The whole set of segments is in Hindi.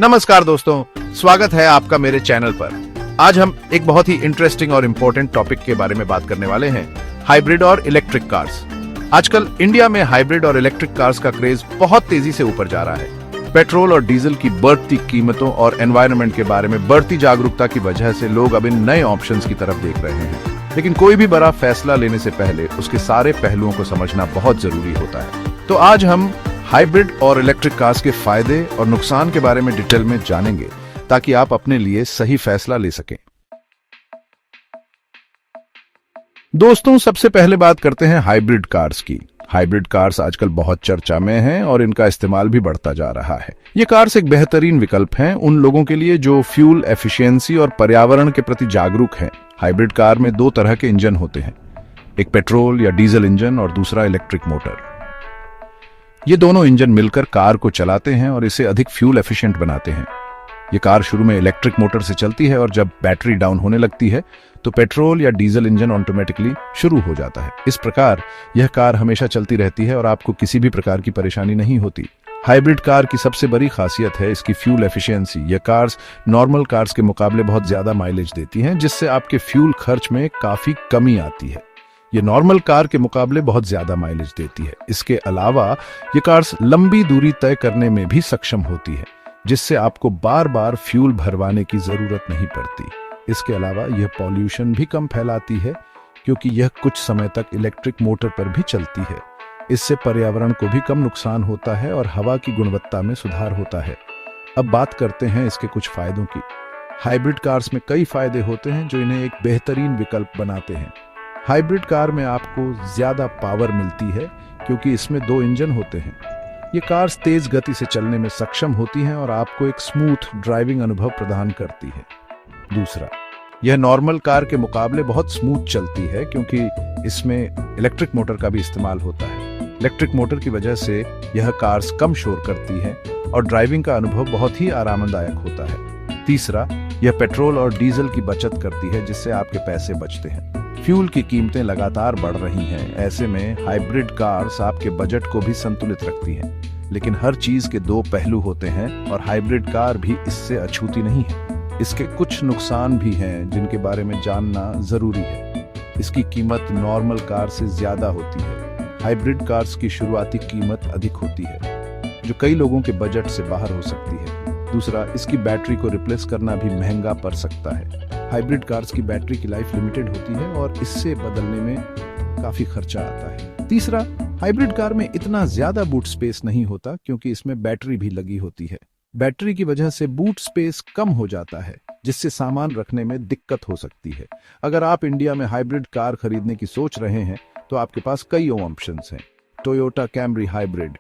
नमस्कार दोस्तों, स्वागत है आपका मेरे चैनल पर। आज हम एक बहुत ही इंटरेस्टिंग और इम्पोर्टेंट टॉपिक के बारे में बात करने वाले हैं, हाइब्रिड और इलेक्ट्रिक कार्स। आजकल इंडिया में हाइब्रिड और इलेक्ट्रिक कार्स का क्रेज बहुत तेजी से ऊपर जा रहा है। पेट्रोल और डीजल की बढ़ती कीमतों और एनवायरनमेंट के बारे में बढ़ती जागरूकता की वजह से लोग अब इन नए ऑप्शंस की तरफ देख रहे हैं। लेकिन कोई भी बड़ा फैसला लेने से पहले उसके सारे पहलुओं को समझना बहुत जरूरी होता है। तो आज हम हाइब्रिड और इलेक्ट्रिक कार्स के फायदे और नुकसान के बारे में डिटेल में जानेंगे, ताकि आप अपने लिए सही फैसला ले सकें। दोस्तों, सबसे पहले बात करते हैं हाइब्रिड कार्स की। हाइब्रिड कार्स आजकल बहुत चर्चा में हैं और इनका इस्तेमाल भी बढ़ता जा रहा है। ये कार्स एक बेहतरीन विकल्प हैं उन लोगों के लिए जो फ्यूल एफिशिएंसी और पर्यावरण के प्रति जागरूक हैं। हाइब्रिड कार में दो तरह के इंजन होते हैं, एक पेट्रोल या डीजल इंजन और दूसरा इलेक्ट्रिक मोटर। ये दोनों इंजन मिलकर कार को चलाते हैं और इसे अधिक फ्यूल एफिशिएंट बनाते हैं। ये कार शुरू में इलेक्ट्रिक मोटर से चलती है और जब बैटरी डाउन होने लगती है तो पेट्रोल या डीजल इंजन ऑटोमेटिकली शुरू हो जाता है। इस प्रकार यह कार हमेशा चलती रहती है और आपको किसी भी प्रकार की परेशानी नहीं होती। हाइब्रिड कार की सबसे बड़ी खासियत है इसकी फ्यूल एफिशिएंसी। यह कार्स नॉर्मल कार्स के मुकाबले बहुत ज्यादा माइलेज देती हैं, जिससे आपके फ्यूल खर्च में काफी कमी आती है। ये नॉर्मल कार के मुकाबले बहुत ज्यादा माइलेज देती है। इसके अलावा ये कार्स लंबी दूरी तय करने में भी सक्षम होती है, जिससे आपको बार बार फ्यूल भरवाने की जरूरत नहीं पड़ती। इसके अलावा यह पॉल्यूशन भी कम फैलाती है, क्योंकि यह कुछ समय तक इलेक्ट्रिक मोटर पर भी चलती है। इससे पर्यावरण को भी कम नुकसान होता है और हवा की गुणवत्ता में सुधार होता है। अब बात करते हैं इसके कुछ फायदों की। हाइब्रिड कार्स में कई फायदे होते हैं जो इन्हें एक बेहतरीन विकल्प बनाते हैं। हाइब्रिड कार में आपको ज्यादा पावर मिलती है, क्योंकि इसमें दो इंजन होते हैं। ये कार्स तेज गति से चलने में सक्षम होती हैं और आपको एक स्मूथ ड्राइविंग अनुभव प्रदान करती है। दूसरा, यह नॉर्मल कार के मुकाबले बहुत स्मूथ चलती है, क्योंकि इसमें इलेक्ट्रिक मोटर का भी इस्तेमाल होता है। इलेक्ट्रिक मोटर की वजह से यह कार्स कम शोर करती हैं और ड्राइविंग का अनुभव बहुत ही आरामदायक होता है। तीसरा, यह पेट्रोल और डीजल की बचत करती है, जिससे आपके पैसे बचते हैं। फ्यूल की कीमतें लगातार बढ़ रही हैं, ऐसे में हाइब्रिड कार्स आपके बजट को भी संतुलित रखती हैं। लेकिन हर चीज के दो पहलू होते हैं और हाइब्रिड कार भी इससे अछूती नहीं है। इसके कुछ नुकसान भी हैं जिनके बारे में जानना जरूरी है। इसकी कीमत नॉर्मल कार से ज्यादा होती है। हाइब्रिड कार्स की शुरुआती कीमत अधिक होती है, जो कई लोगों के बजट से बाहर हो सकती है। दूसरा, इसकी बैटरी को रिप्लेस करना भी महंगा पड़ सकता है। हाइब्रिड कार्स की बैटरी की लाइफ लिमिटेड होती है और इससे बदलने में काफी खर्चा आता है। तीसरा, हाइब्रिड कार में इतना ज्यादा बूट स्पेस नहीं होता, क्योंकि इसमें बैटरी भी लगी होती है। बैटरी की वजह से बूट स्पेस कम हो जाता है, जिससे सामान रखने में दिक्कत हो सकती है। अगर आप इंडिया में हाइब्रिड कार खरीदने की सोच रहे हैं तो आपके पास कई ऑप्शंस हैं। Toyota Camry hybrid,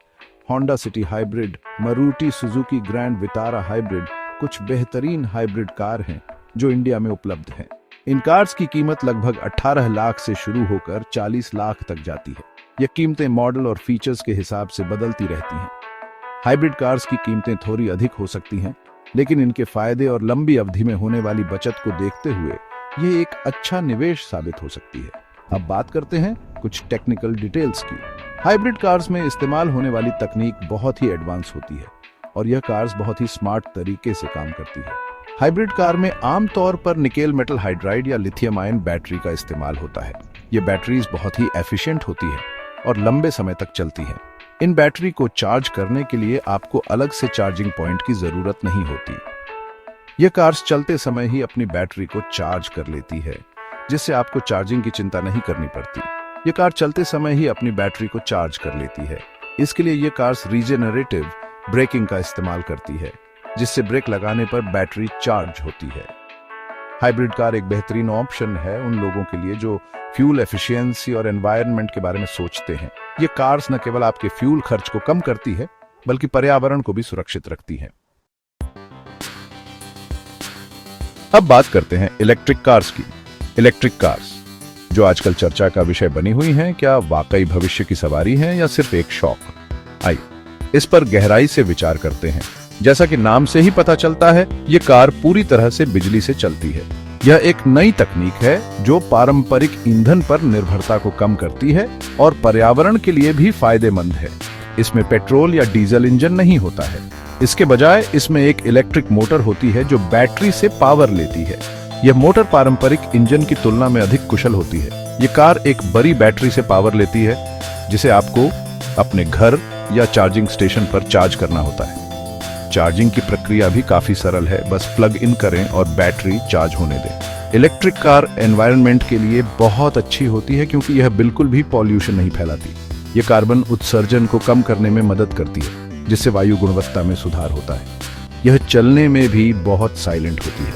Honda City hybrid, Maruti Suzuki Grand Vitara hybrid कुछ बेहतरीन हाइब्रिड कार हैं जो इंडिया में उपलब्ध हैं। इन कार्स की कीमत लगभग 18 लाख से शुरू होकर 40 लाख तक जाती है। यह कीमतें मॉडल और फीचर्स के हिसाब से बदलती रहती हैं। हाइब्रिड कार्स की कीमतें थोड़ी अधिक हो सकती हैं, लेकिन इनके फायदे और लंबी अवधि में होने वाली बचत को देखते हुए ये एक अच्छा निवेश साबित हो सकती है। अब बात करते हैं कुछ टेक्निकल डिटेल्स की। हाइब्रिड कार्स में इस्तेमाल होने वाली तकनीक बहुत ही एडवांस होती है और यह कार्स बहुत ही स्मार्ट तरीके से काम करती है। हाइब्रिड कार में आमतौर पर निकेल मेटल हाइड्राइड या लिथियम आयन बैटरी का इस्तेमाल होता है। ये बैटरीज बहुत ही एफिशिएंट होती है और लंबे समय तक चलती हैं। इन बैटरी को चार्ज करने के लिए आपको अलग से चार्जिंग पॉइंट की जरूरत नहीं होती। यह कार्स चलते समय ही अपनी बैटरी को चार्ज कर लेती है, जिससे आपको चार्जिंग की चिंता नहीं करनी पड़ती। यह कार चलते समय ही अपनी बैटरी को चार्ज कर लेती है। इसके लिए यह कार्स रीजेनरेटिव ब्रेकिंग का इस्तेमाल करती है, जिससे ब्रेक लगाने पर बैटरी चार्ज होती है। हाइब्रिड कार एक बेहतरीन ऑप्शन है उन लोगों के लिए जो फ्यूल एफिशिएंसी और एनवायरनमेंट के बारे में सोचते हैं। ये कार्स न केवल आपके फ्यूल खर्च को कम करती है, बल्कि पर्यावरण को भी सुरक्षित रखती है। अब बात करते हैं इलेक्ट्रिक कार्स की। इलेक्ट्रिक कार्स जो आजकल चर्चा का विषय बनी हुई हैं, क्या वाकई भविष्य की सवारी हैं या सिर्फ एक शौक? आइए इस पर गहराई से विचार करते हैं। जैसा कि नाम से ही पता चलता है, ये कार पूरी तरह से बिजली से चलती है। यह एक नई तकनीक है जो पारंपरिक ईंधन पर निर्भरता को कम करती है और पर्यावरण के लिए भी फायदेमंद है। इसमें पेट्रोल या डीजल इंजन नहीं होता है। इसके बजाय इसमें एक इलेक्ट्रिक मोटर होती है जो बैटरी से पावर लेती है। यह मोटर पारंपरिक इंजन की तुलना में अधिक कुशल होती है। ये कार एक बड़ी बैटरी से पावर लेती है जिसे आपको अपने घर या चार्जिंग स्टेशन पर चार्ज करना होता है। चार्जिंग की प्रक्रिया भी काफी सरल है, बस प्लग इन करें और बैटरी चार्ज होने दें। इलेक्ट्रिक कार एनवायरनमेंट के लिए बहुत अच्छी होती है क्योंकि यह बिल्कुल भी पॉल्यूशन नहीं फैलाती। यह कार्बन उत्सर्जन को कम करने में मदद करती है, जिससे वायु गुणवत्ता में सुधार होता है। यह चलने में भी बहुत साइलेंट होती है।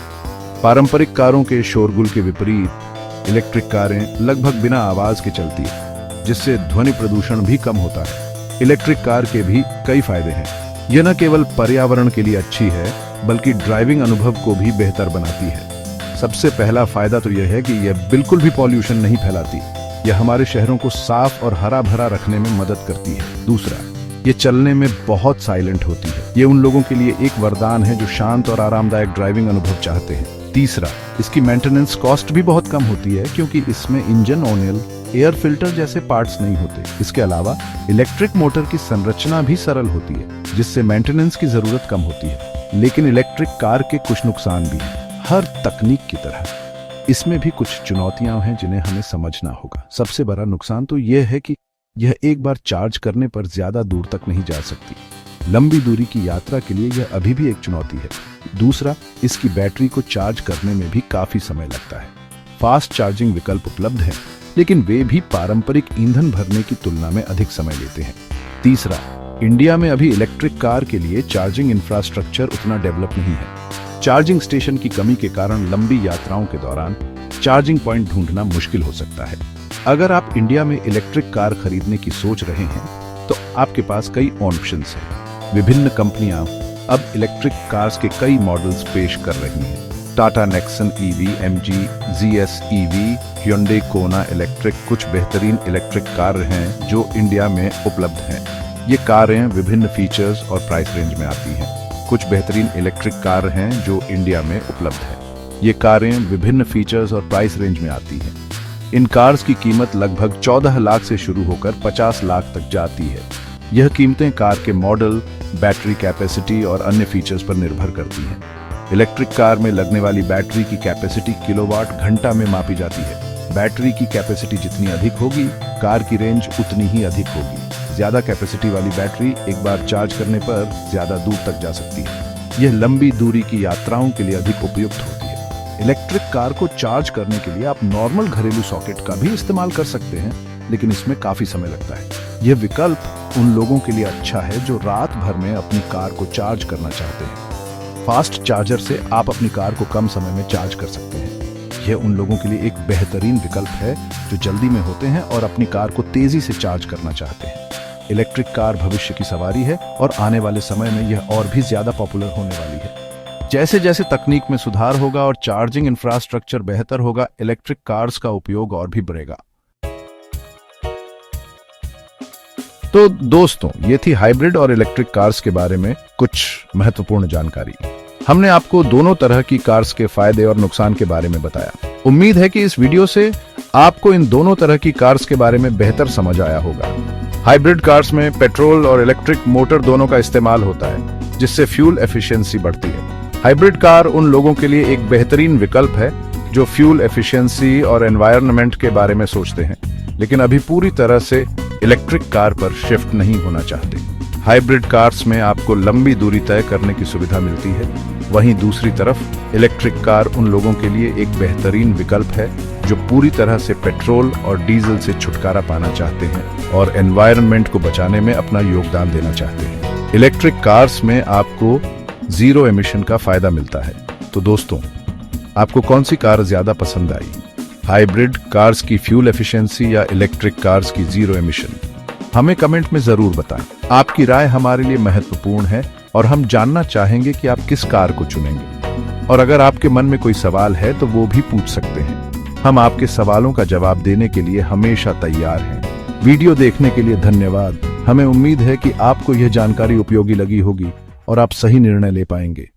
पारंपरिक कारों के शोरगुल के विपरीत इलेक्ट्रिक कारें लगभग बिना आवाज के चलती है, जिससे ध्वनि प्रदूषण भी कम होता है। इलेक्ट्रिक कार के भी कई फायदे हैं। यह न केवल पर्यावरण के लिए अच्छी है, बल्कि ड्राइविंग अनुभव को भी बेहतर बनाती है। सबसे पहला फायदा तो यह है कि यह बिल्कुल भी पॉल्यूशन नहीं फैलाती। यह हमारे शहरों को साफ और हरा भरा रखने में मदद करती है। दूसरा, ये चलने में बहुत साइलेंट होती है। ये उन लोगों के लिए एक वरदान है जो शांत और आरामदायक ड्राइविंग अनुभव चाहते हैं। तीसरा, इसकी मेंटेनेंस कॉस्ट भी बहुत कम होती है क्योंकि इसमें इंजन ऑयल, एयर फिल्टर जैसे पार्ट्स नहीं होते। इसके अलावा इलेक्ट्रिक मोटर की संरचना भी सरल होती है, जिससे मेंटेनेंस की जरूरत कम होती है। लेकिन इलेक्ट्रिक कार के कुछ नुकसान भी हैं। हर तकनीक की तरह इसमें भी कुछ चुनौतियां हैं जिन्हें हमें समझना होगा। सबसे बड़ा नुकसान तो यह है कि यह एक बार चार्ज करने पर ज्यादा दूर तक नहीं जा सकती। लंबी दूरी की यात्रा के लिए यह अभी भी एक चुनौती है। दूसरा, इसकी बैटरी को चार्ज करने में भी काफी समय लगता है। फास्ट चार्जिंग विकल्प उपलब्ध हैं, लेकिन वे भी पारंपरिक ईंधन भरने की तुलना में अधिक समय लेते हैं। तीसरा, इंडिया में अभी इलेक्ट्रिक कार के लिए चार्जिंग इंफ्रास्ट्रक्चर उतना डेवलप नहीं है। चार्जिंग स्टेशन की कमी के कारण लंबी यात्राओं के दौरान चार्जिंग पॉइंट ढूंढना मुश्किल हो सकता है। अगर आप इंडिया में इलेक्ट्रिक कार खरीदने की सोच रहे हैं, तो आपके पास कई ऑप्शंस हैं। विभिन्न कंपनियां अब इलेक्ट्रिक कार्स के कई मॉडल्स पेश कर रही हैं। Tata Nexon EV, MG ZS EV, Hyundai Kona electric कुछ बेहतरीन इलेक्ट्रिक कार हैं जो इंडिया में उपलब्ध हैं। ये कारें विभिन्न फीचर्स और प्राइस रेंज में आती हैं। कुछ बेहतरीन इलेक्ट्रिक कार हैं जो इंडिया में उपलब्ध हैं। ये कारें विभिन्न फीचर्स और प्राइस रेंज में आती हैं। इन कार्स की कीमत लगभग 14 लाख से शुरू होकर 50 लाख तक जाती है। यह कीमतें कार के मॉडल, बैटरी कैपेसिटी और अन्य फीचर्स पर निर्भर करती हैं। इलेक्ट्रिक कार में लगने वाली बैटरी की कैपेसिटी किलोवाट घंटा में मापी जाती है। बैटरी की कैपेसिटी जितनी अधिक होगी, कार की रेंज उतनी ही अधिक होगी। ज्यादा कैपेसिटी वाली बैटरी एक बार चार्ज करने पर ज्यादा दूर तक जा सकती है। यह लंबी दूरी की यात्राओं के लिए अधिक उपयुक्त होती है। इलेक्ट्रिक कार को चार्ज करने के लिए आप नॉर्मल घरेलू सॉकेट का भी इस्तेमाल कर सकते हैं, लेकिन इसमें काफी समय लगता है। यह विकल्प उन लोगों के लिए अच्छा है जो रात भर में अपनी कार को चार्ज करना चाहते हैं। फास्ट चार्जर से आप अपनी कार को कम समय में चार्ज कर सकते हैं। यह उन लोगों के लिए एक बेहतरीन विकल्प है जो जल्दी में होते हैं और अपनी कार को तेजी से चार्ज करना चाहते हैं। इलेक्ट्रिक कार भविष्य की सवारी है और आने वाले समय में यह और भी ज्यादा पॉपुलर होने वाली है। जैसे जैसे तकनीक में सुधार होगा और चार्जिंग इंफ्रास्ट्रक्चर बेहतर होगा, इलेक्ट्रिक कार्स का उपयोग और भी बढ़ेगा। तो दोस्तों, ये थी हाइब्रिड और इलेक्ट्रिक कार्स के बारे में कुछ महत्वपूर्ण जानकारी। हमने आपको दोनों तरह की कार्स के फायदे और नुकसान के बारे में बताया। उम्मीद है कि इस वीडियो से आपको इन दोनों तरह की कार्स के बारे में बेहतर समझ आया होगा। हाइब्रिड कार्स में पेट्रोल और इलेक्ट्रिक मोटर दोनों का इस्तेमाल होता है, जिससे फ्यूल एफिशिएंसी बढ़ती है। हाइब्रिड कार उन लोगों के लिए एक बेहतरीन विकल्प है जो फ्यूल एफिशिएंसी और एनवायरनमेंट के बारे में सोचते हैं, लेकिन अभी पूरी तरह से इलेक्ट्रिक कार पर शिफ्ट नहीं होना चाहते। हाइब्रिड कार्स में आपको लंबी दूरी तय करने की सुविधा मिलती है। वहीं दूसरी तरफ इलेक्ट्रिक कार उन लोगों के लिए एक बेहतरीन विकल्प है जो पूरी तरह से पेट्रोल और डीजल से छुटकारा पाना चाहते हैं और एनवायरनमेंट को बचाने में अपना योगदान देना चाहते हैं। इलेक्ट्रिक कार्स में आपको जीरो एमिशन का फायदा मिलता है। तो दोस्तों, आपको कौन सी कार ज्यादा पसंद आई? हाइब्रिड कार्स की फ्यूल एफिशिएंसी या इलेक्ट्रिक कार्स की जीरो एमिशन? हमें कमेंट में जरूर बताएं। आपकी राय हमारे लिए महत्वपूर्ण है और हम जानना चाहेंगे कि आप किस कार को चुनेंगे। और अगर आपके मन में कोई सवाल है तो वो भी पूछ सकते हैं। हम आपके सवालों का जवाब देने के लिए हमेशा तैयार हैं। वीडियो देखने के लिए धन्यवाद। हमें उम्मीद है कि आपको यह जानकारी उपयोगी लगी होगी और आप सही निर्णय ले पाएंगे।